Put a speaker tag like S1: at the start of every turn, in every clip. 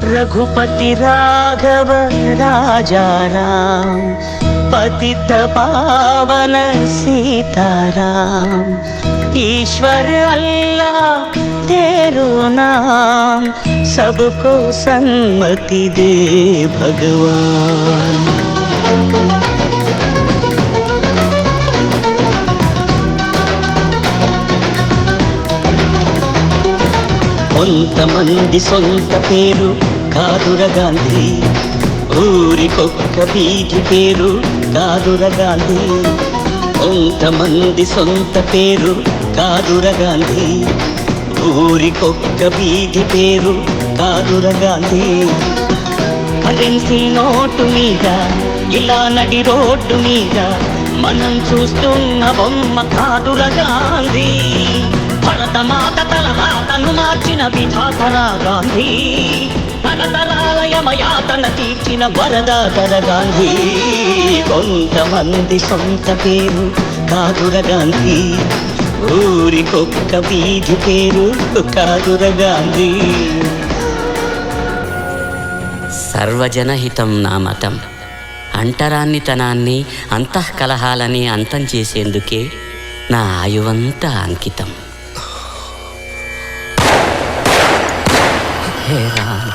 S1: रघुपति राघव राजा राम, पतित पावन सीताराम। ईश्वर अल्लाह तेरो नाम, सबको सन्मति दे भगवान। కొంతమంది సొంత పేరు కాదుర గాంధీ, ఊరికొక్క వీధి పేరు కాదుర గాంధీ. కొంతమంది సొంత పేరు కాదుర గాంధీ, ఊరికొక్క వీధి పేరు కాదుర గాంధీ. కరెన్సీ నోటు మీద ఇలా నడి రోడ్డు మీద మనం చూస్తున్న బొమ్మ కాదుర గాంధీ. భరతమాత తలరాతను మార్చిన విధాతరా గాంధీ, తరతరాల యమయాతన తీర్చిన వరదాతర గాంధీ. కొంతమంది సొంత పేరు కాదుర గాంధీ, ఊరికొక్క వీధి పేరు కాదుర గాంధీ.
S2: సర్వజనహితం నా మతం, అంటరాన్నితనాన్ని అంతఃకలహాలని అంతం చేసేందుకే నా ఆయువంతా అంకితం. హే రామ్.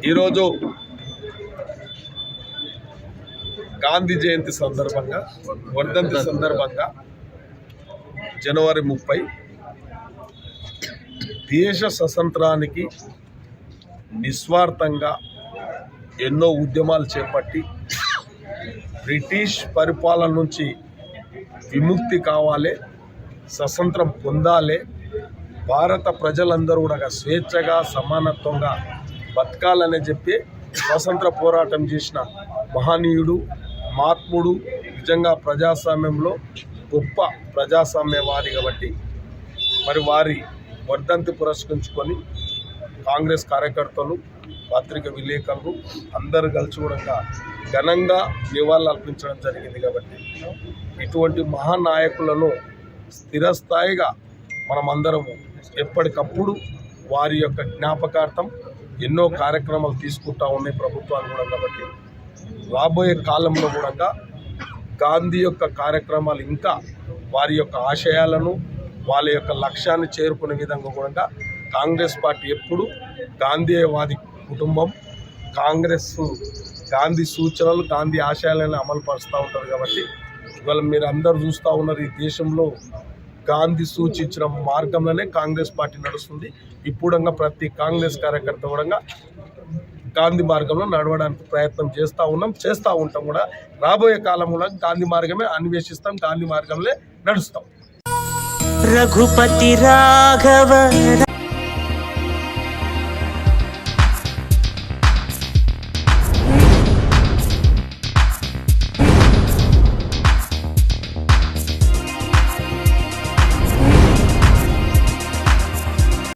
S3: ఈరోజు గాంధీ జయంతి సందర్భంగా, వర్ధంతి సందర్భంగా జనవరి 30 దేశ స్వతంత్రానికి నిస్వార్థంగా ఎన్నో ఉద్యమాలు చేపట్టి బ్రిటిష్ పరిపాలన నుంచి విముక్తి కావాలి, స్వతంత్రం పొందాలి, భారత ప్రజలందరూ కూడా స్వేచ్ఛగా సమానత్వంగా బతకాలని చెప్పి స్వాతంత్ర పోరాటం చేసిన మహనీయుడు, మహాత్ముడు, నిజంగా ప్రజాస్వామ్యంలో గొప్ప ప్రజాస్వామ్యవాది. కాబట్టి మరి వారి వర్ధంతి పురస్కరించుకొని కాంగ్రెస్ కార్యకర్తలు, పత్రిక విలేకరులు అందరూ కలిసి కూడా ఘనంగా నివాళులు అర్పించడం జరిగింది. కాబట్టి ఇటువంటి మహానాయకులను స్థిరస్థాయిగా మనమందరము ఎప్పటికప్పుడు వారి యొక్క జ్ఞాపకార్థం ఎన్నో కార్యక్రమాలు తీసుకుంటూ ఉన్నాయి ప్రభుత్వాలు కూడా. కాబట్టి రాబోయే కాలంలో కూడా గాంధీ యొక్క కార్యక్రమాలు ఇంకా వారి యొక్క ఆశయాలను, వాళ్ళ యొక్క లక్ష్యాన్ని చేరుకునే విధంగా కూడా కాంగ్రెస్ పార్టీ ఎప్పుడు గాంధీవాది కుటుంబం, గాంధీ సూచనలు, గాంధీ ఆశయాలను అమలు పరుస్తూ ఉంటారు. కాబట్టి ఇవాళ మీరు అందరూ చూస్తూ ఉన్నారు, ఈ దేశంలో గాంధీ సూచించిన మార్గంలోనే కాంగ్రెస్ పార్టీ నడుస్తుంది. ఇప్పుడు ప్రతి కాంగ్రెస్ కార్యకర్త కూడా గాంధీ మార్గంలో నడవడానికి ప్రయత్నం చేస్తూ ఉంటాం కూడా. రాబోయే కాలంలో గాంధీ మార్గమే అన్వేషిస్తాం, గాంధీ మార్గంలో నడుస్తాం.
S1: రఘుపతి రాఘవ